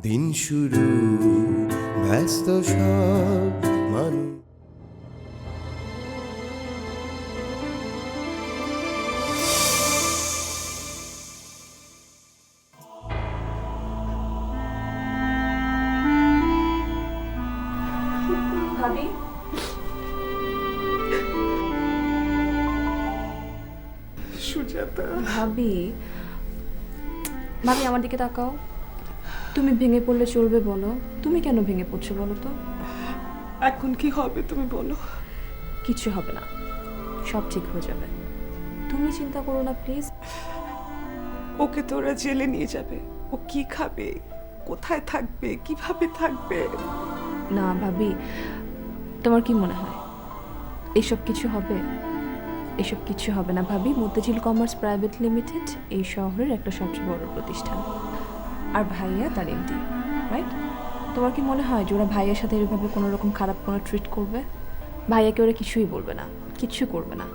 দিন শুরু ব্যস্ত সব মানুষ। ভাবি সুজাতা, ভাবি ভাবি আমার দিকে তাকাও। তুমি ভেঙে পড়লে চলবে বলো, তুমি কেন ভেঙে পড়ছো বলো তো? এখন কি হবে তুমি বলো। কিছু হবে না, সব ঠিক হয়ে যাবে, তুমি চিন্তা করো না প্লিজ। ওকে তো ওরা জেলে নিয়ে যাবে, ও কি খাবে, কোথায় থাকবে, কিভাবে থাকবে? না ভাবি, তোমার কি মনে হয় এসব কিছু হবে? এসব কিছু হবে না ভাবি। মতিঝিল কমার্স প্রাইভেট লিমিটেড এই শহরের একটা সবচেয়ে বড় প্রতিষ্ঠান, আর ভাইয়া তার এমডি, রাইট? তোমার কি মনে হয় যে ওরা ভাইয়ের সাথে এভাবে কোনো রকম খারাপ কোনো ট্রিট করবে? ভাইয়াকে ওরা কিছুই বলবে না, কিচ্ছু করবে না,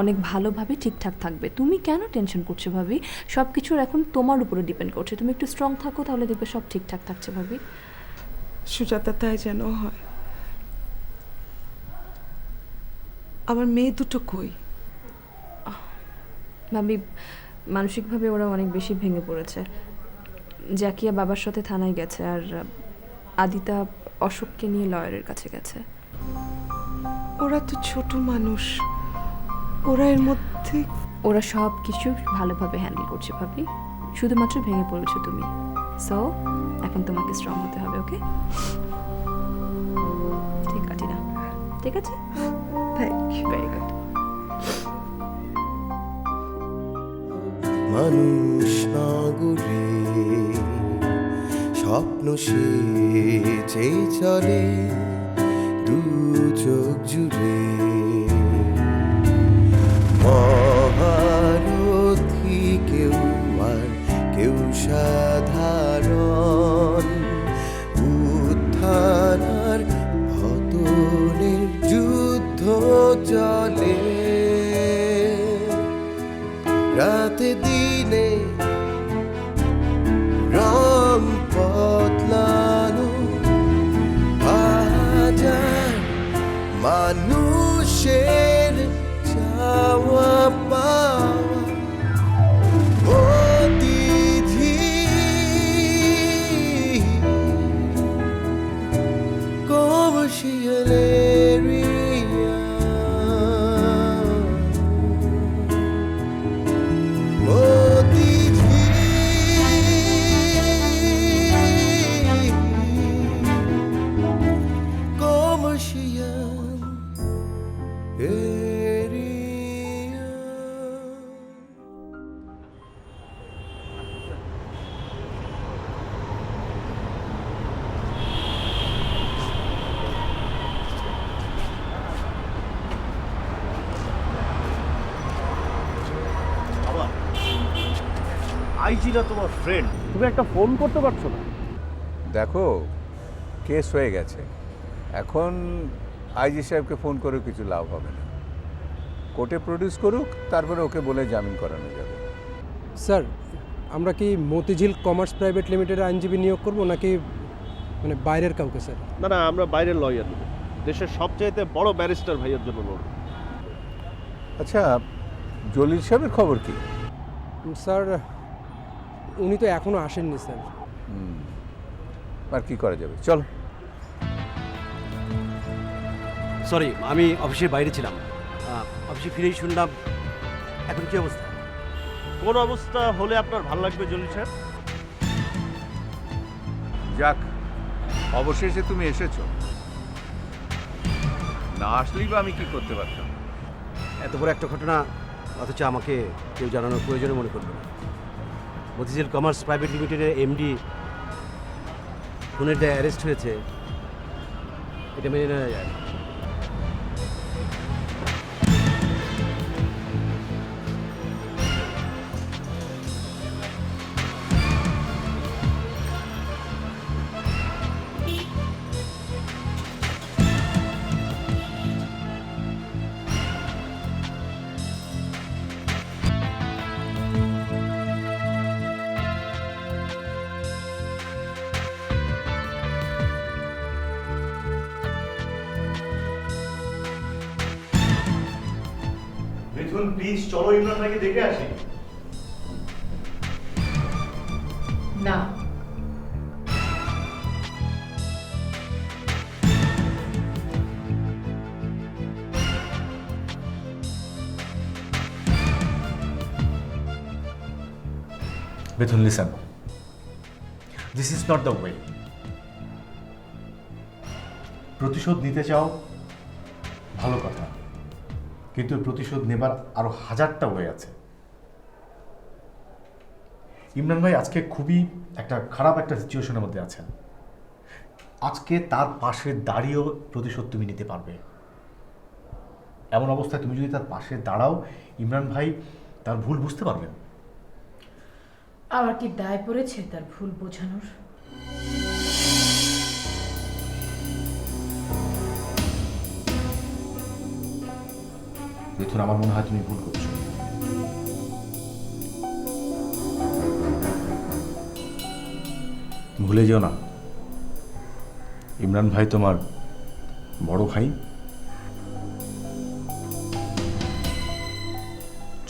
অনেক ভালোভাবে ঠিকঠাক থাকবে। তুমি কেন টেনশন করছো ভাবি? সব কিছুর এখন তোমার উপরে ডিপেন্ড করছে, তুমি একটু স্ট্রং থাকো, তাহলে দেখবে সব ঠিকঠাক থাকছে ভাবি। সুজাতা, তাই যেন হয়। আমার মেয়ে দুটো কই? ভাবি মানসিকভাবে ওরা অনেক বেশি ভেঙে পড়েছে। জাকিয়া বাবার সাথে থানায় গেছে, আর আদিতা অশোককে নিয়ে লয়ারের কাছে গেছে। ওরা তো ছোট মানুষ, ওরা এর মধ্যে। ওরা সব কিছু ভালোভাবে হ্যান্ডেল করছে ভাবি, শুধুমাত্র ভেঙে পড়েছো তুমি। সো এখন তোমাকে স্ট্রং হতে হবে, ওকে? ঠিক আছে না? ঠিক আছে, থ্যাংক ইউ। Very good. মানুষ নগরে স্বপ্ন সে চলে দু চোখ জুড়ে। মহারথী কেউ আর কেউ সাধারণ, উত্থান আর পতনের যুদ্ধ চলে। রাতে দিনে রং বদলানো, হাজার মানুষের চাওয়া পাওয়া অতিথি কমার্শিয়াল এরিয়া। আইজিরা তোমার ফ্রেন্ড, তুমি একটা ফোন করতে পারছো না? দেখো, কেস হয়ে গেছে, এখন আইজি সাহেবকে ফোন করে কিছু লাভ হবে না। কোর্টে প্রডিউস করুক, তারপরে ওকে বলে জামিন করানো যাবে। স্যার, আমরা কি মতিঝিল কমার্স প্রাইভেট লিমিটেডের আইনজীবী নিয়োগ করব নাকি মানে বাইরের কাউকে স্যার? না না, আমরা বাইরের লয়ার নেব, দেশের সবচাইতে বড় ব্যারিস্টার ভাইয়ের জন্য লড়ব। আচ্ছা, জলিল সাহেবের খবর কি? স্যার, উনি তো এখনও আসেননি স্যার। আর কি করা যাবে, চল। সরি, আমি অফিসের বাইরে ছিলাম, অফিসে ফিরেই শুনলাম। এখন কি অবস্থা? কোন অবস্থা হলে আপনার ভালো লাগবে জলিল সাহেব? যাক, অবশেষে তুমি এসেছো, না আসলেই বা আমি কি করতে পারতাম। এত বড় একটা ঘটনা, অথচ আমাকে কেউ জানানোর প্রয়োজনে মনে করবে না। মতিঝিল কমার্স প্রাইভেট লিমিটেডের এমডি খুনের দায়ে অ্যারেস্ট হয়েছে, এটা মেনে নেওয়া যায় না। মিথুন প্লিজ চলো ইমরান ভাইকে দেখে আসি। না, Mithun listen, this is not the way. প্রতিশোধ নিতে চাও ভালো কথা, কিন্তু প্রতিশোধ নেবার আরো হাজারটা ওয়ে আছে। ইমরান ভাই আজকে খুবই খারাপ একটা সিচুয়েশনের মধ্যে আছেন। আজকে তার পাশে দাঁড়িয়েও প্রতিশোধ তুমি নিতে পারবে। এমন অবস্থায় তুমি যদি তার পাশে দাঁড়াও, ইমরান ভাই তার ভুল বুঝতে পারবেন। আবার কি দায় পড়েছে তার ভুল বোঝানোর? মিথুন, আমার মনে হয় তুমি ভুল করছো। ভুলে যেও না, ইমরান ভাই তোমার বড় ভাই।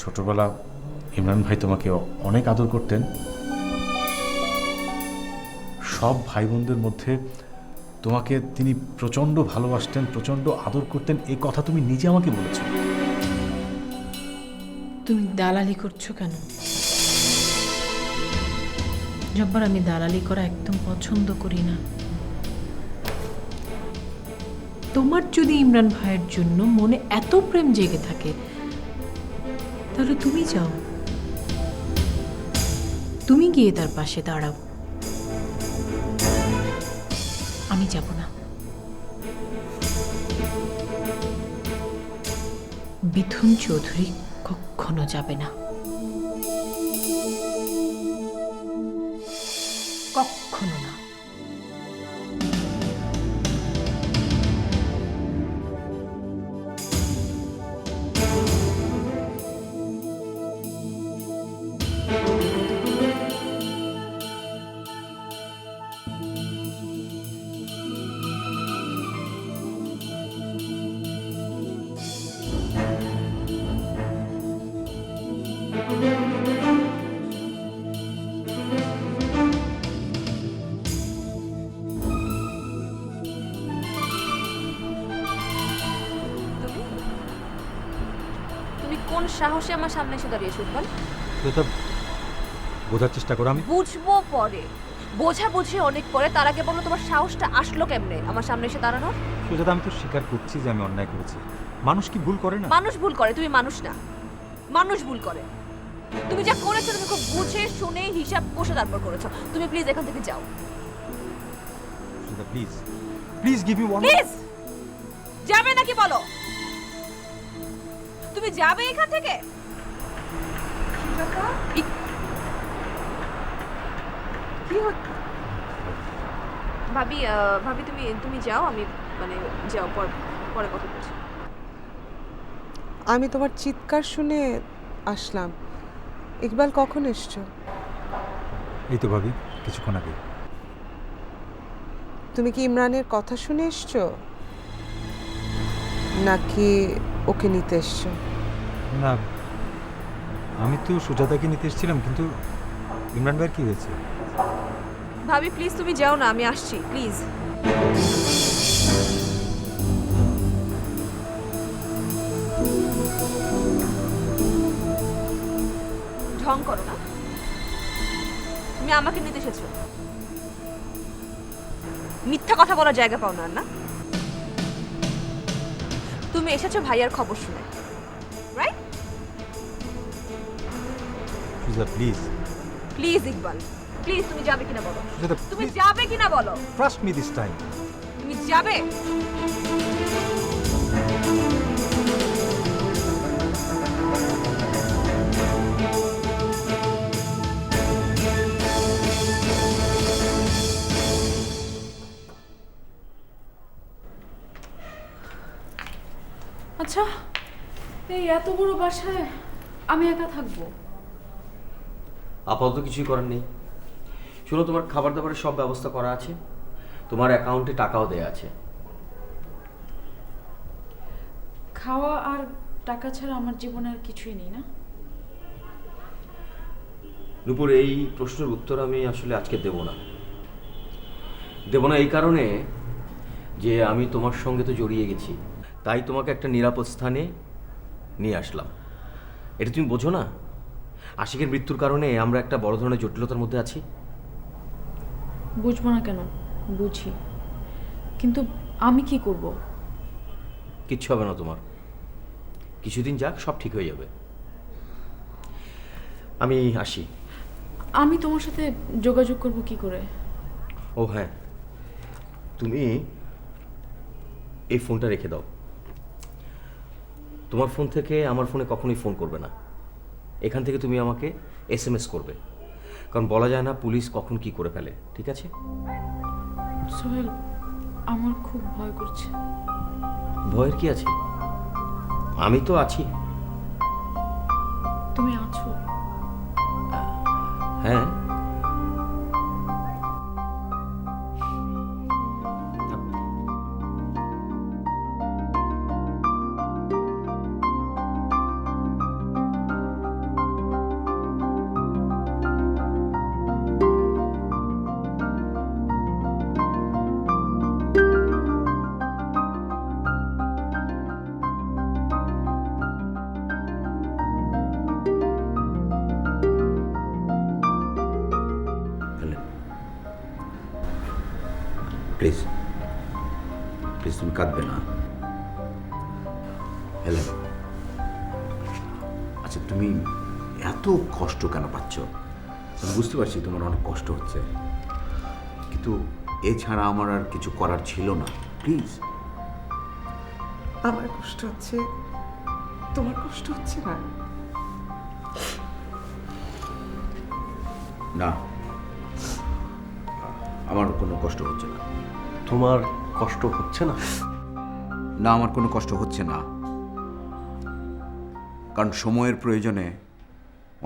ছোটবেলা ইমরান ভাই তোমাকে অনেক আদর করতেন। সব ভাই বোনদের মধ্যে তোমাকে তিনি প্রচণ্ড ভালোবাসতেন, প্রচণ্ড আদর করতেন। এই কথা তুমি নিজে আমাকে বলেছো। তুমি দালালি করছো কেন জব্বার? আমি দালালি করা একদম পছন্দ করি না। তোমার যদি ইমরান ভাইয়ের জন্য মনে এত প্রেম জেগে থাকে, তাহলে তুমি যাও, তুমি গিয়ে তার পাশে দাঁড়াও। আমি যাব না। মিথুন চৌধুরী কখনো যাবে না, কখনো না। তুমি কোন সাহসে আমার সামনে এসে দাঁড়িয়েছো উৎপল? তো বোঝার চেষ্টা করো। আমি বুঝবো পরে, বোঝা বুঝি অনেক পরে। তার আগে বলো তোমার সাহসটা আসলো কেমনে আমার সামনে এসে দাঁড়ানোর? সুজাতা, আমি তো স্বীকার করছি যে আমি অন্যায় করেছি। মানুষ কি ভুল করে না? মানুষ ভুল করে, তুমি মানুষ না। মানুষ ভুল করে। তুমি যা করেছো তুমি খুব বুঝে শুনে হিসাব কষে তারপর করেছো। তুমি প্লিজ এখান থেকে যাও। Sujata, please please give me one. Please যাবে নাকি বলো? তুমি যাবে এখান থেকে? কি হচ্ছে ভাবি? ভাবি তুমি যাও, আমি যাও, পরে কথা বলছি। আমি তোমার চিৎকার শুনে আসলাম। ইকবাল কখন এসছো? এই তো ভাবি, কিছুক্ষণ আগে। তুমি কি ইমরানের কথা শুনে এসছো নাকি ওকে নিতে এসছো? না, আমি তো সুজাতাকে নিতে এসেছিলাম, কিন্তু ইমরান ভাইয়ের কি হয়েছে? ভাবি প্লিজ তুমি যাও না, আমি আসছি প্লিজ। ঢং করো না। তুমি আমাকে নিতে এসেছো, মিথ্যা কথা বলার জায়গা পাও না। না, তুমি এসেছো ভাইয়ার খবর শুনে, right? Sujata please. Please Iqbal, please তুমি যাবে কিনা বলো। সুজাতা, তুমি যাবে কিনা বলো। Trust me this time. তুমি যাবে? আচ্ছা, এই এত বড় বাসায় আমি একা থাকবো? আপাতত কিছুই করার নেই। শোনো, তোমার খাবার দাবারের সব ব্যবস্থা করা আছে, তোমার অ্যাকাউন্টে টাকাও দেয়া আছে। খাওয়া আর টাকা ছাড়া আমার জীবনে আর কিছুই নেই না? নূপুর, এই প্রশ্নের উত্তর আমি আসলে আজকে দেব না। দেব না এই কারণে যে আমি তোমার সঙ্গে তো জড়িয়ে গেছি, তাই তোমাকে একটা নিরাপদ স্থানে নিয়ে আসলাম। এটা তুমি বোঝো না? আশিকের মৃত্যুর কারণে আমরা একটা বড় ধরনের জটিলতার মধ্যে আছি। বুঝবো না কেন? বুঝি, কিন্তু আমি কি করব? কিচ্ছু হবে না তোমার। কিছুদিন যাক, সব ঠিক হয়ে যাবে। আমি আসি। আমি তোমার সাথে যোগাযোগ করব কি করে? ও হ্যাঁ, তুমি এই ফোনটা রেখে দাও। তোমার ফোন থেকে আমার ফোনে কখনোই ফোন করবে না। এখান থেকে তুমি আমাকে SMS করবে, কারণ বলা যায় না পুলিশ কখন কি করে ফেলে। ঠিক আছে? সোহেল, আমার খুব ভয় করছে। ভয়ের কি আছে? আমি তো আছি। তুমি আছো? হ্যাঁ। প্লিজ প্লিজ, তুমি কাঁদবে না। হেলেন, আচ্ছা তুমি এত কষ্ট কেন পাচ্ছ? আমি বুঝতে পারছি তোমার অনেক কষ্ট হচ্ছে, কিন্তু এছাড়া আমার আর কিছু করার ছিল না। প্লিজ। আমার কষ্ট হচ্ছে, তোমার কষ্ট হচ্ছে না? না, আমার কোনো কষ্ট হচ্ছে না। তোমার কষ্ট হচ্ছে না? না, আমার কোনো কষ্ট হচ্ছে না, কারণ সময়ের প্রয়োজনে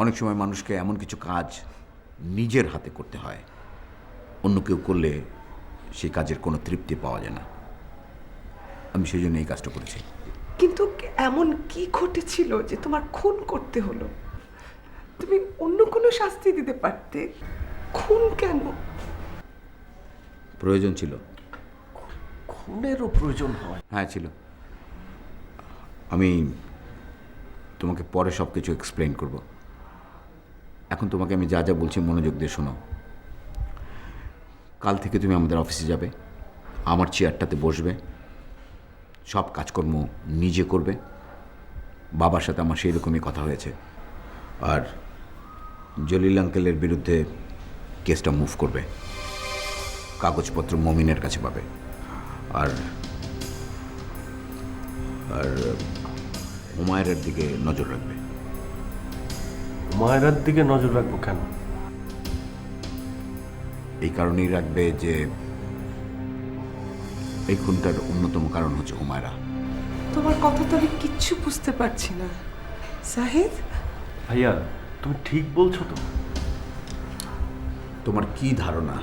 অনেক সময় মানুষকে এমন কিছু কাজ নিজের হাতে করতে হয়, অন্য কেউ করলে সেই কাজের কোনো তৃপ্তি পাওয়া যায় না। আমি সেই জন্য এই কাজটা করেছি। কিন্তু এমন কি ঘটেছিল যে তোমার খুন করতে হলো? তুমি অন্য কোনো শাস্তি দিতে পারতে, খুন কেন? প্রয়োজন ছিল। খুনেরও প্রয়োজন হয়? হ্যাঁ ছিল। আমি তোমাকে পরে সব কিছু এক্সপ্লেন করব। এখন তোমাকে আমি যা যা বলছি মনোযোগ দিয়ে শোনো। কাল থেকে তুমি আমাদের অফিসে যাবে, আমার চেয়ারটাতে বসবে, সব কাজকর্ম নিজে করবে। বাবার সাথে আমার সেই রকমই কথা হয়েছে। আর জলিল আঙ্কেলের বিরুদ্ধে কেসটা মুভ করবে, কাগজপত্র মমিনের কাছে পাবে। আর আর হুমায়রার দিকে নজর রাখবে। হুমায়রার দিকে নজর রাখবো কেন? এই কারণেই রাখবে যে এই খুনটার অন্যতম কারণ হচ্ছে হুমায়রা। তোমার কথা তো আমি কিচ্ছু বুঝতে পারছি না সাহিদ। ভাইয়া, তুমি ঠিক বলছো তো? তোমার কি ধারণা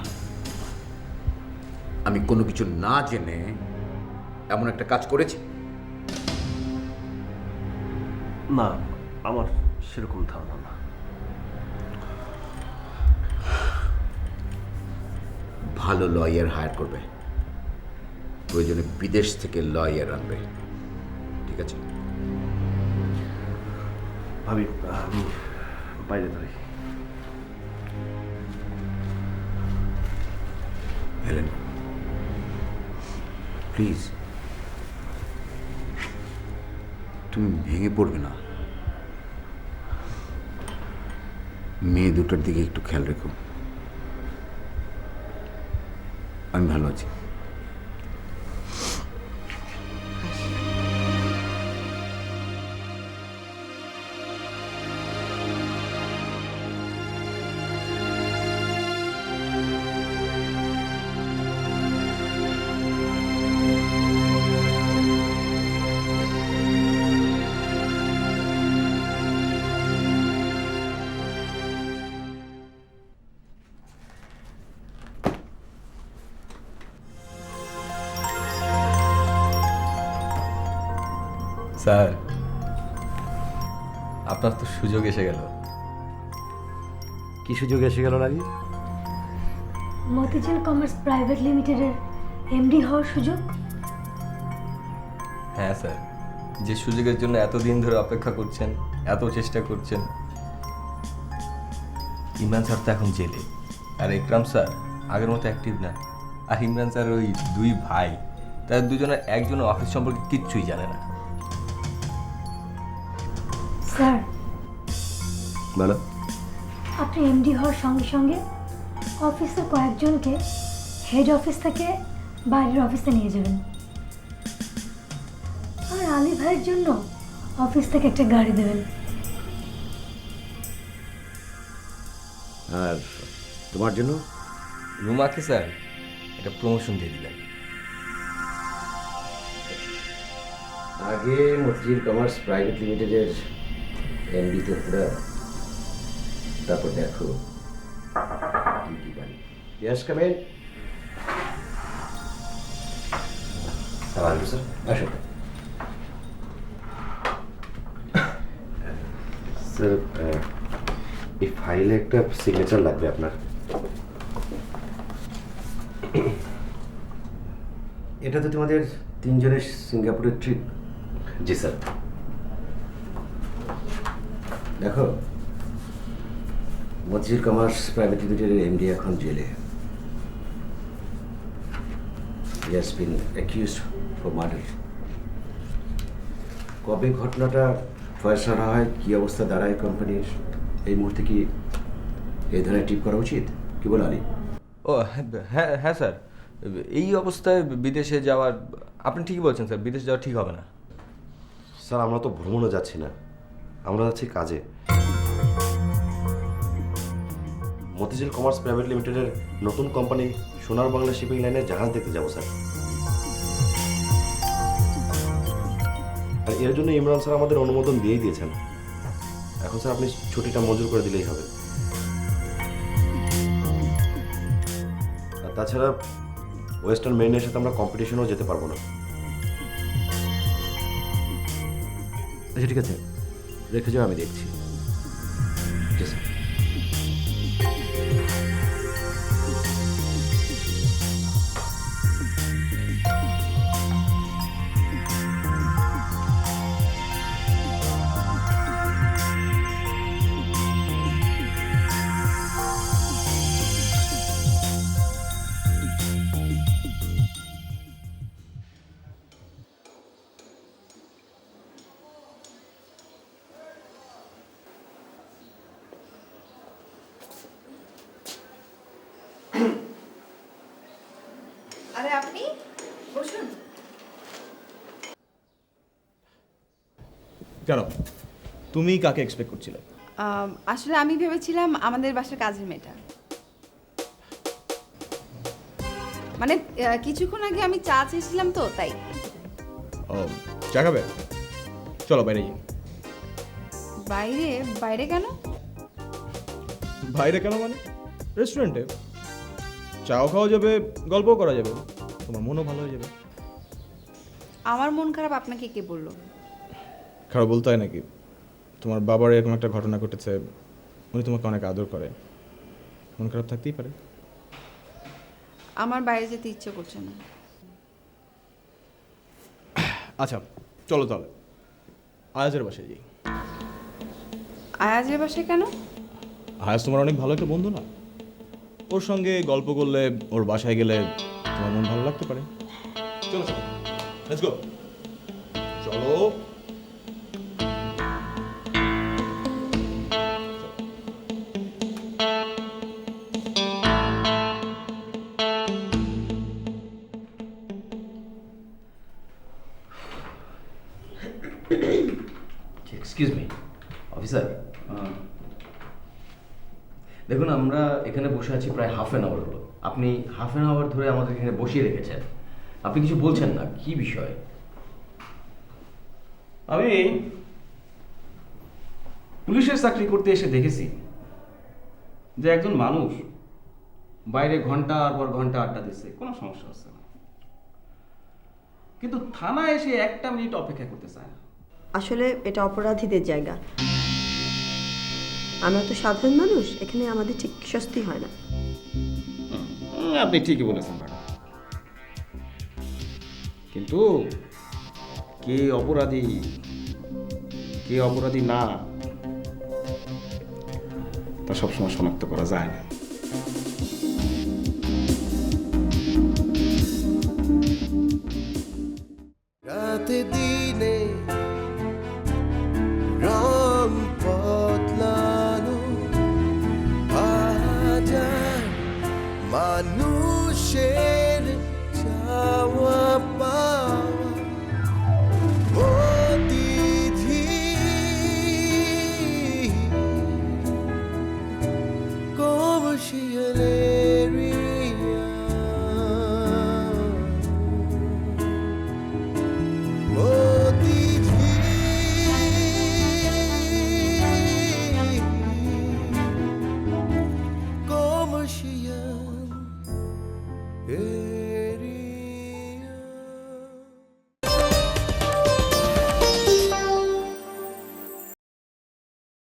আমি কোনো কিছু না জেনে এমন একটা কাজ করেছি? না, আমার সেরকম ধারণা না। ভালো লয়ার হায়ার করবে, প্রয়োজনে বিদেশ থেকে লয়ার আনবে। ঠিক আছে? ভাবি, আমি বাইরে দাঁড়াই। হেলেন, প্লিজ, তুমি ভেঙে পড়বে না। মেয়ে দুটোর দিকে একটু খেয়াল রেখো। আমি ভালো আছি। স্যার, আপনার তো সুযোগ এসে গেল। কি সুযোগ এসে গেল নাকি? মতিঝিল কমার্স প্রাইভেট লিমিটেডের এমডি হওয়ার সুযোগ। হ্যাঁ স্যার, যে সুযোগের জন্য এতদিন ধরে অপেক্ষা করছেন, এত চেষ্টা করছেন। ইমরান স্যার তো এখন জেলে, আর ইকরাম স্যার আগের মতো অ্যাক্টিভ না। আর ইমরান স্যার ওই দুই ভাই, তার দুজনের একজনের অফিস সম্পর্কে কিচ্ছুই জানে না। স্যার, বলো। আপনি এমডি হওয়ার সঙ্গে সঙ্গে অফিসের কয়েকজনকে হেড অফিস থেকে বাইরের অফিসে নিয়ে যাবেন, আর আলী ভাইয়ের জন্য অফিস থেকে একটা গাড়ি দেবেন। আর তোমার জন্য? রুমাকে স্যার একটা প্রমোশন দিয়ে দিলেন। আগে মতিঝিল কমার্স প্রাইভেট লিমিটেডের এমডি তো পুরো, তারপর দেখো কি কি পারি। Yes, come in. স্যার আসো। স্যার, এই ফাইলে একটা সিগনেচার লাগবে আপনার। এটা তো তোমাদের তিনজনের সিঙ্গাপুরের ট্রিপ। জি স্যার। দেখো, মতিঝিল কমার্স প্রাইভেট লিমিটেডের এমডি এখন জেলে। He has been accused for murder. কবে ঘটনাটা ফয়সালা হয়, কী অবস্থা দাঁড়ায় কোম্পানির, এই মুহূর্তে কি এই ধরনের ট্রিপ করা উচিত? কি বল আলী? ও হ্যাঁ হ্যাঁ স্যার, এই অবস্থায় বিদেশে যাওয়ার, আপনি ঠিকই বলছেন স্যার, বিদেশে যাওয়া ঠিক হবে না। স্যার, আমরা তো ভ্রমণও যাচ্ছি না, আমরা যাচ্ছি কাজে। মতিঝিল কমার্স প্রাইভেট লিমিটেডের নতুন কোম্পানি সোনার বাংলা শিপিং লাইনের জাহাজ দেখতে যাবো স্যার। আর এর জন্য ইমরান স্যার আমাদের অনুমোদন দিয়েই দিয়েছেন। এখন স্যার আপনি ছুটিটা মঞ্জুর করে দিলেই হবে। আর তাছাড়া ওয়েস্টার্ন মেরিনের সাথে আমরা কম্পিটিশনেও যেতে পারবো না। আচ্ছা ঠিক আছে, রেখে যাও, আমি দেখছি। জি স্যার। আরে আপনি বসুন। কেন, তুমি কাকে এক্সপেক্ট করছিলে? আসলে আমি ভেবেছিলাম আমাদের বাসার কাজের মেয়েটা। মানে কিছুক্ষণ আগে আমি চা চেয়েছিলাম তো, তাই। ও, চা খাবে? চলো বাইরে যাই। বাইরে? বাইরে কেন? বাইরে কেন মানে রেস্টুরেন্টে চাও খাওয়া যাবে, গল্পও করা যাবে, তোমার মনও ভালো হয়ে যাবে। আমার মন খারাপ আপনাকে কে বললো? খারাপ বলতে হয় নাকি? তোমার বাবার এরকম একটা ঘটনা ঘটেছে, উনি তোমাকে অনেক আদর করে, মন খারাপ থাকতেই পারে। আমার বাইরে যেতে ইচ্ছে করছে না। আচ্ছা চলো তাহলে আয়াজের বাসায় যাই। আয়াজের বাসায় কেন? আয়াজ তোমার অনেক ভালো একটা বন্ধু না? ওর সঙ্গে গল্প করলে, ওর বাসায় গেলে তোমার মন ভালো লাগতে পারে। চলো চলো, লেটস গো, চলো। এক্সকিউজ মি অফিসার, দেখুন আমরা এখানে বসে আছি প্রায় হাফ অ্যান আওয়ার হলো। আপনি হাফ অ্যান আওয়ার ধরে আমাদের এখানে বসিয়ে রেখেছেন, আপনি কিছু বলছেন না, কি বিষয়? আমি পুলিশের চাকরি করতে এসে দেখেছি যে একজন মানুষ বাইরে ঘন্টার পর ঘন্টা আড্ডা দিচ্ছে, কোনো সমস্যা হচ্ছে না, কিন্তু থানায় এসে একটা মিনিট অপেক্ষা করতে চায় না। আসলে এটা অপরাধীদের জায়গা, আমরা তো সাধারণ মানুষ, এখানে আমাদের ঠিক স্বস্তি হয় না। আপনি ঠিকই বলেছেন ম্যাডাম, কিন্তু কে অপরাধী না তা সবসময় শনাক্ত করা যায় না। রাতে